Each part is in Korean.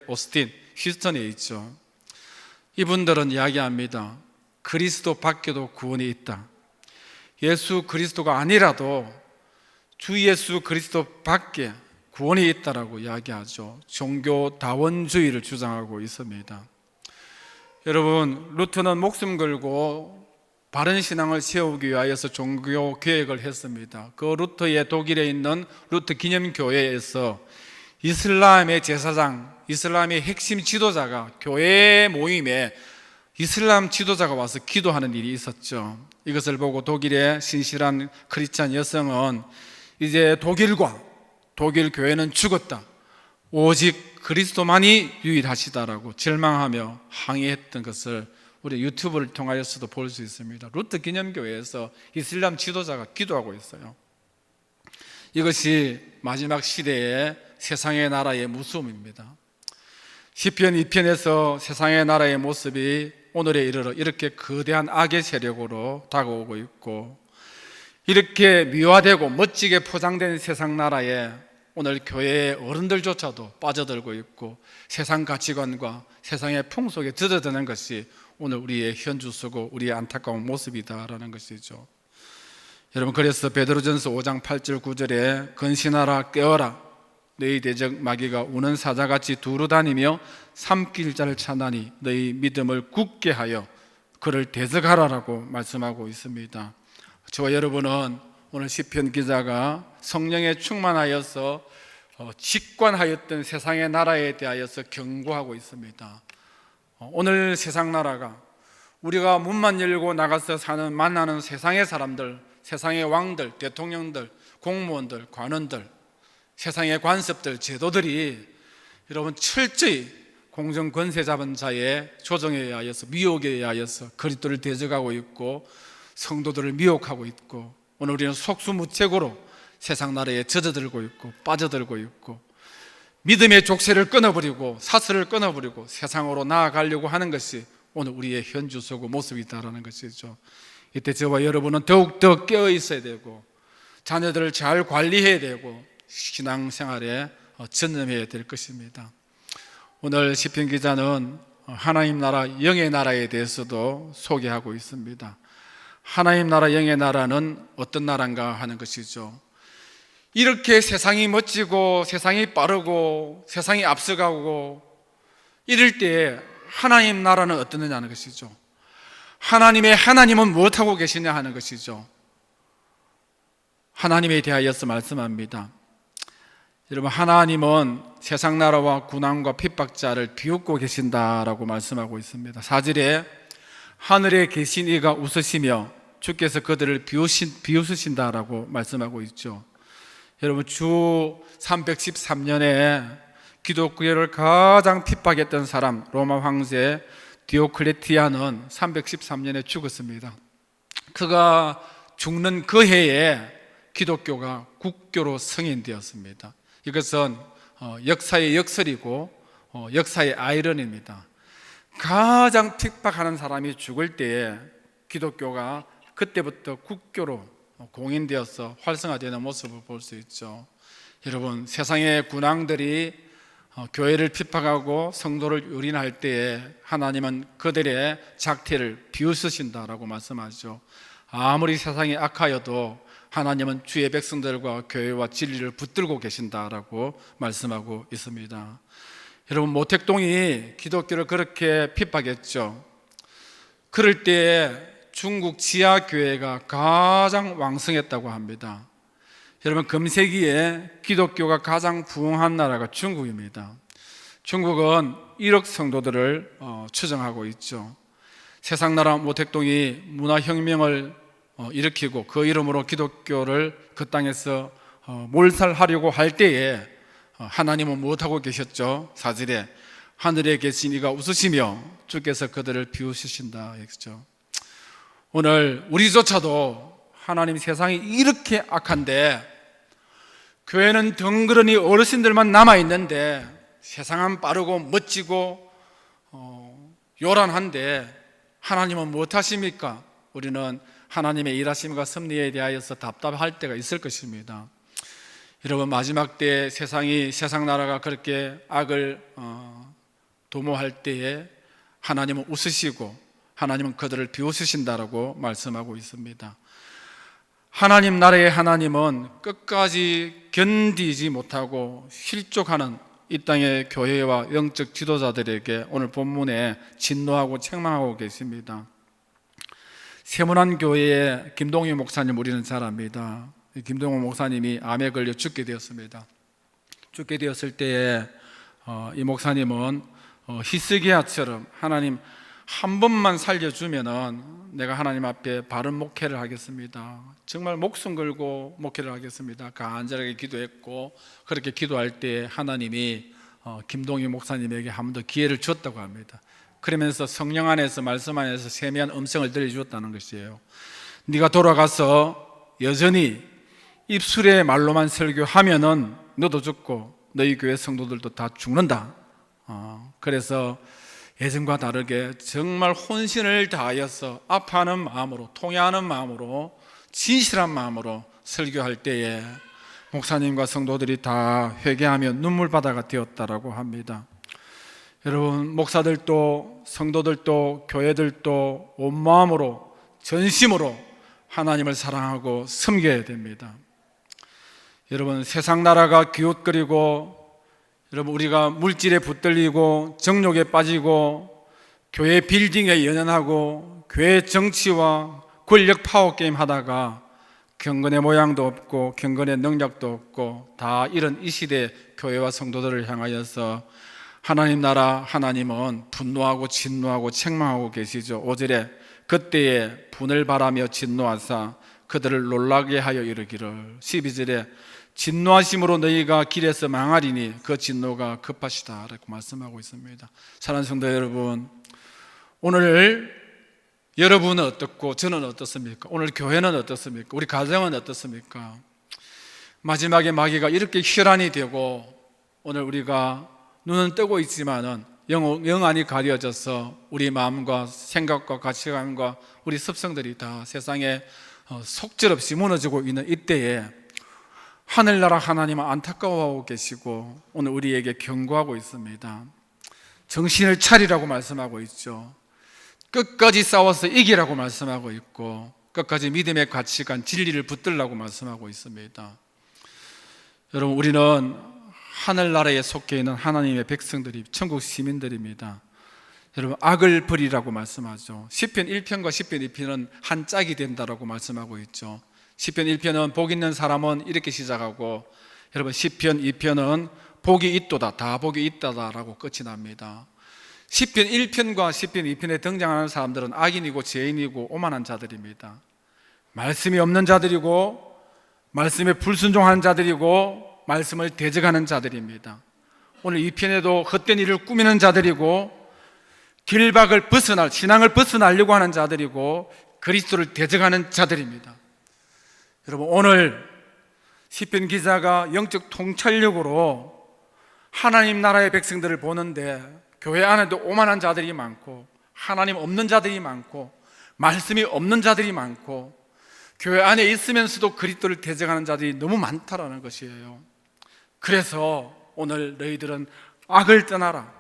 오스틴, 휴스턴에 있죠. 이분들은 이야기합니다. 그리스도 밖에도 구원이 있다. 예수 그리스도가 아니라도 주 예수 그리스도 밖에 구원이 있다라고 이야기하죠. 종교 다원주의를 주장하고 있습니다. 여러분, 루터는 목숨 걸고 바른 신앙을 세우기 위하여서 종교 개혁을 했습니다. 그 루터의 독일에 있는 루터 기념교회에서 이슬람의 제사장, 이슬람의 핵심 지도자가 교회 모임에 이슬람 지도자가 와서 기도하는 일이 있었죠. 이것을 보고 독일의 신실한 크리스찬 여성은 이제 독일 교회는 죽었다, 오직 그리스도만이 유일하시다라고 절망하며 항의했던 것을 우리 유튜브를 통하여서도 볼 수 있습니다. 루터 기념교회에서 이슬람 지도자가 기도하고 있어요. 이것이 마지막 시대의 세상의 나라의 무서움입니다. 시편 2편에서 세상의 나라의 모습이 오늘에 이르러 이렇게 거대한 악의 세력으로 다가오고 있고, 이렇게 미화되고 멋지게 포장된 세상 나라에 오늘 교회의 어른들조차도 빠져들고 있고 세상 가치관과 세상의 풍속에 젖어드는 것이 오늘 우리의 현주소고 우리의 안타까운 모습이다라는 것이죠. 여러분, 그래서 베드로전서 5장 8절 9절에 근신하라, 깨어라, 너희 대적 마귀가 우는 사자같이 두루 다니며 삼킬 자를 찾나니 너희 믿음을 굳게 하여 그를 대적하라라고 말씀하고 있습니다. 저와 여러분은 오늘 시편 기자가 성령에 충만하여서 직관하였던 세상의 나라에 대하여서 경고하고 있습니다. 오늘 세상 나라가 우리가 문만 열고 나가서 만나는 세상의 사람들, 세상의 왕들, 대통령들, 공무원들, 관원들, 세상의 관습들, 제도들이 여러분 철저히 공정 권세 잡은 자의 조정에 의하여서, 미혹에 의하여서 그리스도를 대적하고 있고 성도들을 미혹하고 있고, 오늘 우리는 속수무책으로 세상 나라에 젖어들고 있고 빠져들고 있고 믿음의 족쇄를 끊어버리고 사슬을 끊어버리고 세상으로 나아가려고 하는 것이 오늘 우리의 현주소고 모습이다라는 것이죠. 이때 저와 여러분은 더욱더 깨어 있어야 되고 자녀들을 잘 관리해야 되고 신앙생활에 전념해야 될 것입니다. 오늘 시편 기자는 하나님 나라, 영의 나라에 대해서도 소개하고 있습니다. 하나님 나라, 영의 나라는 어떤 나라인가 하는 것이죠. 이렇게 세상이 멋지고 세상이 빠르고 세상이 앞서가고 이럴 때 하나님 나라는 어떠느냐 하는 것이죠. 하나님은 무엇하고 계시냐 하는 것이죠. 하나님에 대하여서 말씀합니다. 여러분, 하나님은 세상 나라와 고난과 핍박자를 비웃고 계신다라고 말씀하고 있습니다. 4절에 하늘에 계신 이가 웃으시며 주께서 그들을 비웃으신다라고 말씀하고 있죠. 여러분, 주 313년에 기독교를 가장 핍박했던 사람, 로마 황제 디오클레티안은 313년에 죽었습니다. 그가 죽는 그 해에 기독교가 국교로 승인되었습니다. 이것은 역사의 역설이고 역사의 아이러니입니다. 가장 핍박하는 사람이 죽을 때에 기독교가 그때부터 국교로 공인되어서 활성화되는 모습을 볼 수 있죠. 여러분, 세상의 군왕들이 교회를 핍박하고 성도를 유린할 때에 하나님은 그들의 작태를 비웃으신다라고 말씀하죠. 아무리 세상이 악하여도 하나님은 주의 백성들과 교회와 진리를 붙들고 계신다라고 말씀하고 있습니다. 여러분, 모택동이 기독교를 그렇게 핍박했죠. 그럴 때에 중국 지하교회가 가장 왕성했다고 합니다. 여러분, 금세기에 기독교가 가장 부흥한 나라가 중국입니다. 중국은 1억 성도들을 추정하고 있죠. 세상 나라 모택동이 문화혁명을 일으키고 그 이름으로 기독교를 그 땅에서 몰살하려고 할 때에 하나님은 무엇하고 계셨죠? 4절에 하늘에 계신 이가 웃으시며 주께서 그들을 비웃으신다 했죠. 오늘 우리조차도 하나님, 세상이 이렇게 악한데 교회는 덩그러니 어르신들만 남아있는데 세상은 빠르고 멋지고 요란한데 하나님은 무엇하십니까? 우리는 하나님의 일하심과 섭리에 대하여서 답답할 때가 있을 것입니다. 여러분, 마지막 때 세상 나라가 그렇게 악을 도모할 때에 하나님은 웃으시고 하나님은 그들을 비웃으신다라고 말씀하고 있습니다. 하나님 나라의 하나님은 끝까지 견디지 못하고 실족하는 이 땅의 교회와 영적 지도자들에게 오늘 본문에 진노하고 책망하고 계십니다. 세문안 교회의 김동희 목사님 우리는 잘 압니다. 김동희 목사님이 암에 걸려 죽게 되었습니다. 죽게 되었을 때에 이 목사님은 히스기야처럼 하나님 한 번만 살려주면은 내가 하나님 앞에 바른 목회를 하겠습니다. 정말 목숨 걸고 목회를 하겠습니다. 간절하게 기도했고, 그렇게 기도할 때 하나님이 김동희 목사님에게 한 번 더 기회를 줬다고 합니다. 그러면서 성령 안에서 말씀 안에서 세미한 음성을 들려주었다는 것이에요. 네가 돌아가서 여전히 입술의 말로만 설교하면은 너도 죽고 너희 교회 성도들도 다 죽는다. 그래서 예전과 다르게 정말 혼신을 다하여서 아파하는 마음으로, 통회하는 마음으로, 진실한 마음으로 설교할 때에 목사님과 성도들이 다 회개하며 눈물바다가 되었다라고 합니다. 여러분, 목사들도 성도들도 교회들도 온 마음으로 전심으로 하나님을 사랑하고 섬겨야 됩니다. 여러분, 세상 나라가 기웃거리고, 여러분, 우리가 물질에 붙들리고 정욕에 빠지고 교회 빌딩에 연연하고 교회 정치와 권력 파워 게임 하다가 경건의 모양도 없고 경건의 능력도 없고 다 이런 이 시대 교회와 성도들을 향하여서 하나님 나라 하나님은 분노하고 진노하고 책망하고 계시죠. 5절에 그때에 분을 바라며 진노하사 그들을 놀라게 하여 이르기를, 12절에 진노하심으로 너희가 길에서 망하리니 그 진노가 급하시다 라고 말씀하고 있습니다. 사랑하는 성도 여러분, 오늘 여러분은 어떻고 저는 어떻습니까? 오늘 교회는 어떻습니까? 우리 가정은 어떻습니까? 마지막에 마귀가 이렇게 혈안이 되고 오늘 우리가 눈은 뜨고 있지만은 영안이 가려져서 우리 마음과 생각과 가치관과 우리 습성들이 다 세상에 속절없이 무너지고 있는 이때에 하늘나라 하나님은 안타까워하고 계시고 오늘 우리에게 경고하고 있습니다. 정신을 차리라고 말씀하고 있죠. 끝까지 싸워서 이기라고 말씀하고 있고 끝까지 믿음의 가치관, 진리를 붙들라고 말씀하고 있습니다. 여러분, 우리는 하늘나라에 속해 있는 하나님의 백성들이, 천국 시민들입니다. 여러분, 악을 버리라고 말씀하죠. 시편 1편과 시편 2편은 한 짝이 된다라고 말씀하고 있죠. 시편 1편은 복 있는 사람은 이렇게 시작하고, 여러분, 시편 2편은 복이 있도다, 다 복이 있다라고 끝이 납니다. 시편 1편과 시편 2편에 등장하는 사람들은 악인이고 죄인이고 오만한 자들입니다. 말씀이 없는 자들이고 말씀에 불순종하는 자들이고 말씀을 대적하는 자들입니다. 오늘 2편에도 헛된 일을 꾸미는 자들이고 길박을 벗어날, 신앙을 벗어나려고 하는 자들이고 그리스도를 대적하는 자들입니다. 여러분, 오늘 시편 기자가 영적 통찰력으로 하나님 나라의 백성들을 보는데 교회 안에도 오만한 자들이 많고 하나님 없는 자들이 많고 말씀이 없는 자들이 많고 교회 안에 있으면서도 그리스도를 대적하는 자들이 너무 많다라는 것이에요. 그래서 오늘 너희들은 악을 떠나라,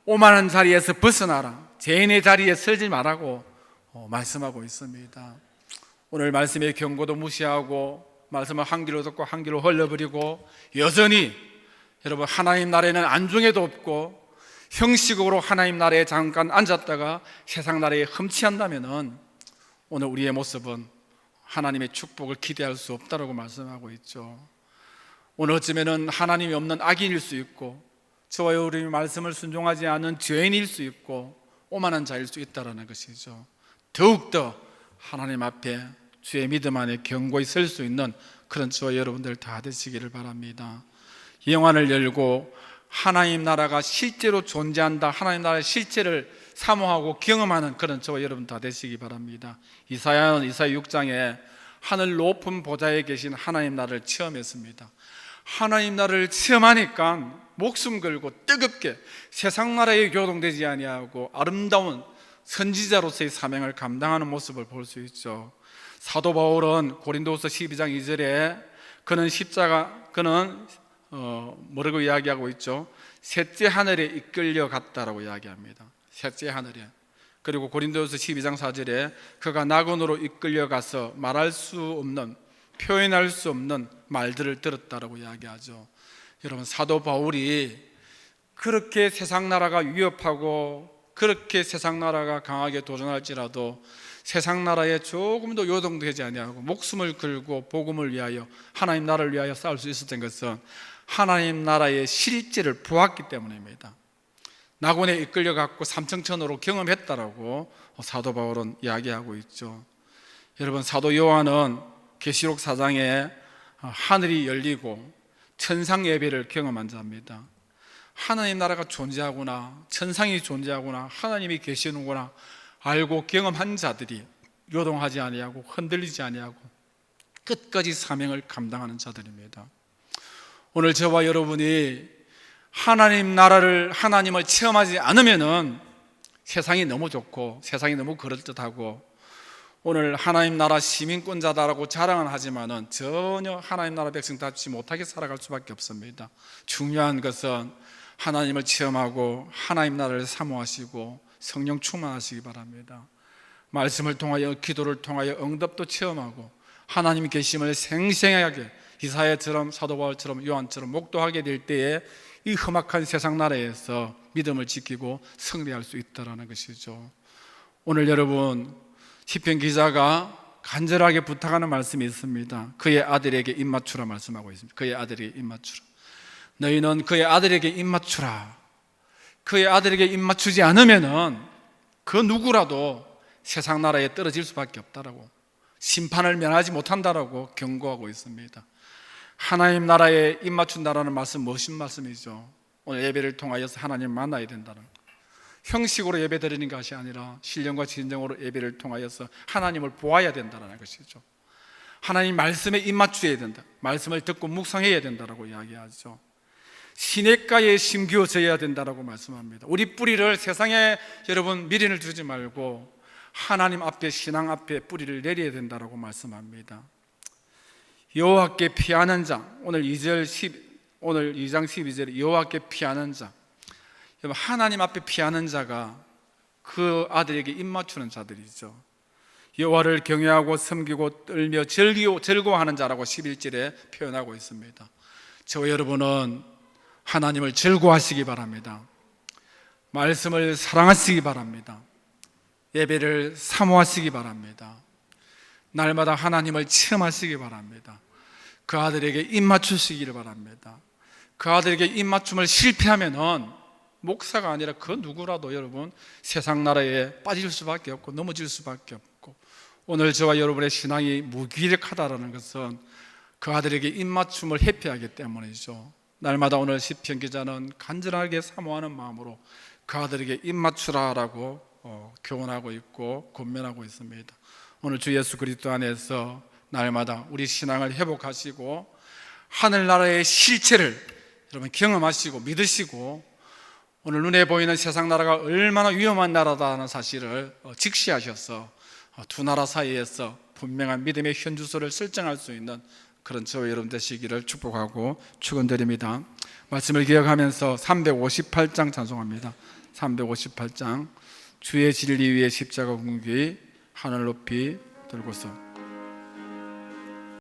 오만한 자리에서 벗어나라, 죄인의 자리에 서지 말라고 말씀하고 있습니다. 오늘 말씀의 경고도 무시하고 말씀을 한 귀로 듣고 한 귀로 흘려버리고 여전히 여러분 하나님 나라에는 안중에도 없고 형식으로 하나님 나라에 잠깐 앉았다가 세상 나라에 흠치한다면은 오늘 우리의 모습은 하나님의 축복을 기대할 수 없다고 말씀하고 있죠. 오늘 어쩌면은 하나님이 없는 악인일 수 있고 저와 여러분이 말씀을 순종하지 않은 죄인일 수 있고 오만한 자일 수 있다는 것이죠. 더욱더 하나님 앞에 주의 믿음 안에 견고히 설 수 있는 그런 저와 여러분들 다 되시기를 바랍니다. 영안을 열고 하나님 나라가 실제로 존재한다, 하나님 나라의 실체를 사모하고 경험하는 그런 저와 여러분 다 되시기 바랍니다. 이사야는 이사야 6장에 하늘 높은 보좌에 계신 하나님 나라를 체험했습니다. 하나님 나라를 체험하니까 목숨 걸고 뜨겁게 세상 나라에 교동되지 아니하고 아름다운 선지자로서의 사명을 감당하는 모습을 볼 수 있죠. 사도 바울은 고린도후서 12장 2절에 그는 십자가, 그는 뭐라고 이야기하고 있죠? 셋째 하늘에 이끌려 갔다라고 이야기합니다. 셋째 하늘에. 그리고 고린도후서 12장 4절에 그가 낙원으로 이끌려 가서 말할 수 없는, 표현할 수 없는 말들을 들었다라고 이야기하죠. 여러분, 사도 바울이 그렇게 세상 나라가 위협하고 그렇게 세상 나라가 강하게 도전할지라도 세상 나라에 조금도 요동되지 아니하고 목숨을 걸고 복음을 위하여, 하나님 나라를 위하여 싸울 수 있었던 것은 하나님 나라의 실제를 보았기 때문입니다. 낙원에 이끌려갖고 삼청천으로 경험했다라고 사도 바울은 이야기하고 있죠. 여러분, 사도 요한은 계시록 4장에 하늘이 열리고 천상 예배를 경험한 자입니다. 하나님 나라가 존재하구나, 천상이 존재하구나, 하나님이 계시는구나 알고 경험한 자들이 요동하지 아니하고 흔들리지 아니하고 끝까지 사명을 감당하는 자들입니다. 오늘 저와 여러분이 하나님 나라를, 하나님을 체험하지 않으면은 세상이 너무 좋고 세상이 너무 그럴듯하고 오늘 하나님 나라 시민권자다라고 자랑은 하지만은 전혀 하나님 나라 백성답지 못하게 살아갈 수밖에 없습니다. 중요한 것은 하나님을 체험하고 하나님 나라를 사모하시고 성령 충만하시기 바랍니다. 말씀을 통하여, 기도를 통하여 응답도 체험하고 하나님이 계심을 생생하게 이사야처럼, 사도 바울처럼, 요한처럼 목도하게 될 때에 이 험악한 세상 나라에서 믿음을 지키고 승리할 수 있다는 것이죠. 오늘 여러분, 시편 기자가 간절하게 부탁하는 말씀이 있습니다. 그의 아들에게 입맞추라 말씀하고 있습니다. 그의 아들에게 입맞추라. 너희는 그의 아들에게 입맞추라. 그의 아들에게 입맞추지 않으면은 그 누구라도 세상 나라에 떨어질 수밖에 없다라고, 심판을 면하지 못한다라고 경고하고 있습니다. 하나님 나라에 입맞춘다라는 말씀, 무슨 말씀이죠? 오늘 예배를 통하여서 하나님 만나야 된다는, 형식으로 예배 드리는 것이 아니라 신령과 진정으로 예배를 통하여서 하나님을 보아야 된다는 것이죠. 하나님 말씀에 입맞춰야 된다, 말씀을 듣고 묵상해야 된다라고 이야기하죠. 시냇가에 심기어져야 된다라고 말씀합니다. 우리 뿌리를 세상에 여러분 미련을 두지 말고 하나님 앞에, 신앙 앞에 뿌리를 내려야 된다라고 말씀합니다. 여호와께 피하는 자, 오늘 2장 12절에 여호와께 피하는 자, 하나님 앞에 피하는 자가 그 아들에게 입맞추는 자들이죠. 여호와를 경외하고 섬기고 떨며 즐거워하는 자라고 11절에 표현하고 있습니다. 저와 여러분은 하나님을 즐거워하시기 바랍니다. 말씀을 사랑하시기 바랍니다. 예배를 사모하시기 바랍니다. 날마다 하나님을 체험하시기 바랍니다. 그 아들에게 입맞추시기를 바랍니다. 그 아들에게 입맞춤을 실패하면은 목사가 아니라 그 누구라도 여러분 세상 나라에 빠질 수밖에 없고 넘어질 수밖에 없고, 오늘 저와 여러분의 신앙이 무기력하다라는 것은 그 아들에게 입맞춤을 회피하기 때문이죠. 날마다 오늘 시편 기자는 간절하게 사모하는 마음으로 그 아들에게 입맞추라라고 교훈하고 있고 권면하고 있습니다. 오늘 주 예수 그리스도 안에서 날마다 우리 신앙을 회복하시고 하늘나라의 실체를 여러분 경험하시고 믿으시고, 오늘 눈에 보이는 세상 나라가 얼마나 위험한 나라다는 사실을 직시하셔서 두 나라 사이에서 분명한 믿음의 현주소를 설정할 수 있는 그런 저와 여러분 되시기를 축복하고 축원드립니다. 말씀을 기억하면서 358장 찬송합니다. 358장 주의 진리 위에 십자가 궁기 하늘 높이 들고서